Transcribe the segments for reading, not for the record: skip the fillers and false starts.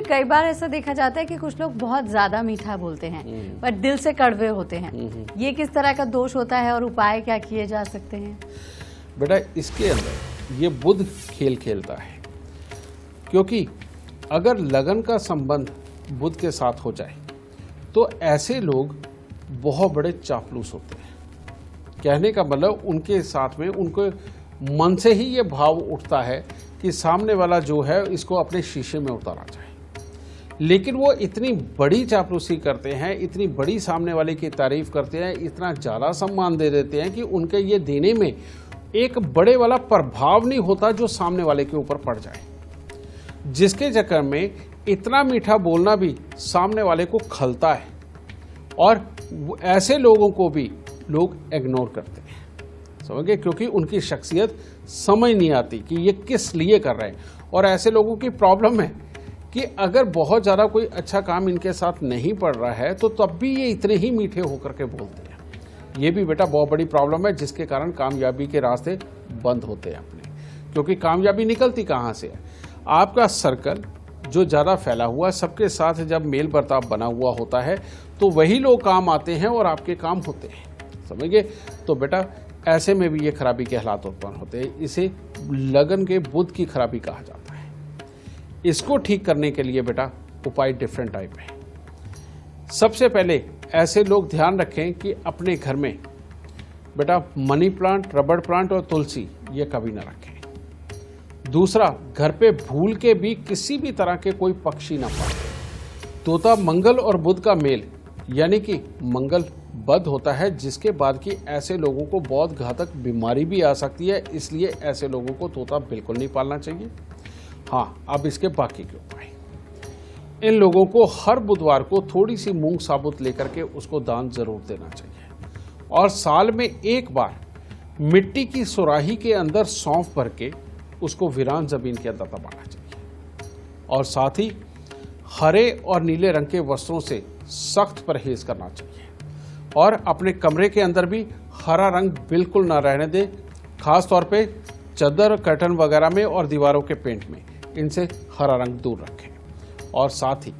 फिर कई बार ऐसा देखा जाता है कि कुछ लोग बहुत ज्यादा मीठा बोलते हैं पर दिल से कड़वे होते हैं। ये किस तरह का दोष होता है और उपाय क्या किए जा सकते हैं? बेटा, इसके अंदर ये बुध खेल खेलता है, क्योंकि अगर लगन का संबंध बुध के साथ हो जाए तो ऐसे लोग बहुत बड़े चापलूस होते हैं। कहने का मतलब उनके साथ में उनके मन से ही ये भाव उठता है कि सामने वाला जो है इसको अपने शीशे में उतारा जाए, लेकिन वो इतनी बड़ी चापलूसी करते हैं, इतनी बड़ी सामने वाले की तारीफ करते हैं, इतना ज़्यादा सम्मान दे देते हैं कि उनके ये देने में एक बड़े वाला प्रभाव नहीं होता जो सामने वाले के ऊपर पड़ जाए, जिसके चक्कर में इतना मीठा बोलना भी सामने वाले को खलता है और ऐसे लोगों को भी लोग इग्नोर करते हैं, समझ गए, क्योंकि उनकी शख्सियत समझ नहीं आती कि ये किस लिए कर रहे हैं। और ऐसे लोगों की प्रॉब्लम है कि अगर बहुत ज़्यादा कोई अच्छा काम इनके साथ नहीं पड़ रहा है तो तब भी ये इतने ही मीठे होकर के बोलते हैं। ये भी बेटा बहुत बड़ी प्रॉब्लम है, जिसके कारण कामयाबी के रास्ते बंद होते हैं अपने, क्योंकि कामयाबी निकलती कहाँ से है? आपका सर्कल जो ज़्यादा फैला हुआ है, सबके साथ जब मेल बर्ताव बना हुआ होता है तो वही लोग काम आते हैं और आपके काम होते हैं, समझिए। तो बेटा ऐसे में भी ये खराबी के हालात उत्पन्न होते हैं। इसे लगन के बुध की खराबी कहा जाता है। इसको ठीक करने के लिए बेटा उपाय डिफरेंट टाइप है। सबसे पहले ऐसे लोग ध्यान रखें कि अपने घर में बेटा मनी प्लांट, रबड़ प्लांट और तुलसी ये कभी ना रखें। दूसरा, घर पे भूल के भी किसी भी तरह के कोई पक्षी ना पालें। तोता मंगल और बुध का मेल यानी कि मंगल बद होता है, जिसके बाद कि ऐसे लोगों को बहुत घातक बीमारी भी आ सकती है, इसलिए ऐसे लोगों को तोता बिल्कुल नहीं पालना चाहिए। हाँ, अब इसके बाकी के उपाय, इन लोगों को हर बुधवार को थोड़ी सी मूंग साबुत लेकर के उसको दान जरूर देना चाहिए और साल में एक बार मिट्टी की सुराही के अंदर सौंफ भर के उसको वीरान जमीन के अंदर दबाना चाहिए। और साथ ही हरे और नीले रंग के वस्त्रों से सख्त परहेज करना चाहिए और अपने कमरे के अंदर भी हरा रंग बिल्कुल ना रहने दें, खास तौर पे चादर, कर्टन वगैरह में और दीवारों के पेंट में इनसे हरा रंग दूर रखें। और साथ ही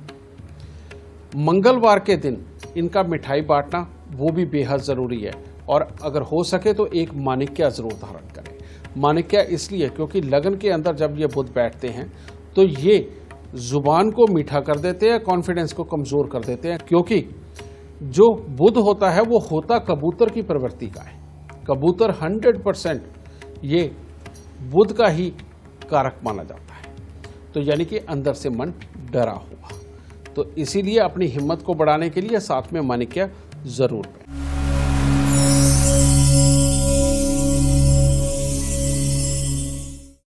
मंगलवार के दिन इनका मिठाई बांटना वो भी बेहद ज़रूरी है और अगर हो सके तो एक माणिक्या ज़रूर धारण करें। माणिक्या इसलिए क्योंकि लगन के अंदर जब ये बुध बैठते हैं तो ये जुबान को मीठा कर देते हैं, कॉन्फिडेंस को कमज़ोर कर देते हैं, क्योंकि जो बुध होता है वो होता कबूतर की प्रवृत्ति का है। कबूतर 100% ये बुध का ही कारक माना जाता है, तो यानी कि अंदर से मन डरा हुआ। तो इसीलिए अपनी हिम्मत को बढ़ाने के लिए साथ में माणिक्या जरूर लें।